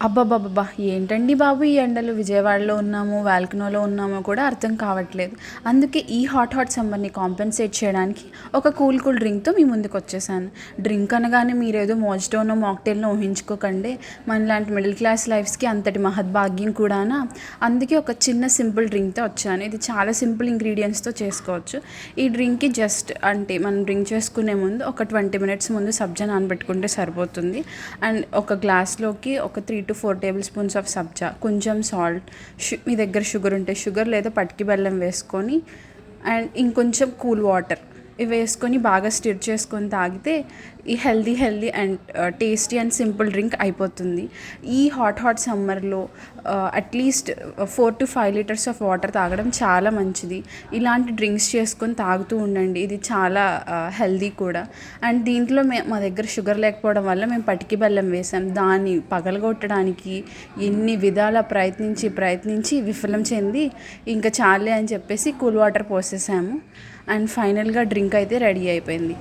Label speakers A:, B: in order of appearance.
A: అబ్బబ్బబ్బబ్బా! ఏంటండి బాబు ఈ ఎండలు విజయవాడలో ఉన్నాము, వాల్కనోలో ఉన్నామో కూడా అర్థం కావట్లేదు. అందుకే ఈ హాట్ సమ్మర్‌ని కాంపెన్సేట్ చేయడానికి ఒక కూల్ డ్రింక్‌తో మీ ముందుకొచ్చేసాను. డ్రింక్ అనగానే మీరేదో మోజిటోనో, మాక్టైల్‌నో ఊహించుకోకండి. మనలాంటి మిడిల్ క్లాస్ లైఫ్స్‌కి అంతటి మహద్భాగ్యం కూడానా! అందుకే ఒక చిన్న సింపుల్ డ్రింక్‌తో వచ్చాను. ఇది చాలా సింపుల్ ఇంగ్రీడియెంట్స్‌తో చేసుకోవచ్చు. ఈ డ్రింక్‌కి జస్ట్ అంటే మనం డ్రింక్ చేసుకునే ముందు ఒక 20 మినిట్స్ ముందు సబ్జా నానబెట్టుకుంటే సరిపోతుంది. అండ్ ఒక గ్లాస్‌లోకి ఒక 3-4 టేబుల్ స్పూన్స్ ఆఫ్ సబ్జా, కొంచెం సాల్ట్, మీ దగ్గర షుగర్ ఉంటే షుగర్ లేదా పటికి బెల్లం వేసుకొని అండ్ ఇంకొంచెం కూల్ వాటర్ ఇవి వేసుకొని బాగా స్టిర్ చేసుకొని తాగితే ఈ healthy and tasty and simple drink అయిపోతుంది. ఈ హాట్ సమ్మర్లో అట్లీస్ట్ 4-5 లీటర్స్ ఆఫ్ వాటర్ తాగడం చాలా మంచిది. ఇలాంటి డ్రింక్స్ చేసుకొని తాగుతూ ఉండండి. ఇది చాలా హెల్దీ కూడా. అండ్ దీంట్లో మా దగ్గర షుగర్ లేకపోవడం వల్ల మేము పటికి బెల్లం వేసాం. దాన్ని పగలగొట్టడానికి ఎన్ని విధాల ప్రయత్నించి విఫలం చెంది ఇంకా చాలే అని చెప్పేసి కూల్ వాటర్ పోసేసాము. అండ్ ఫైనల్గా డ్రింక్ అయితే రెడీ అయిపోయింది.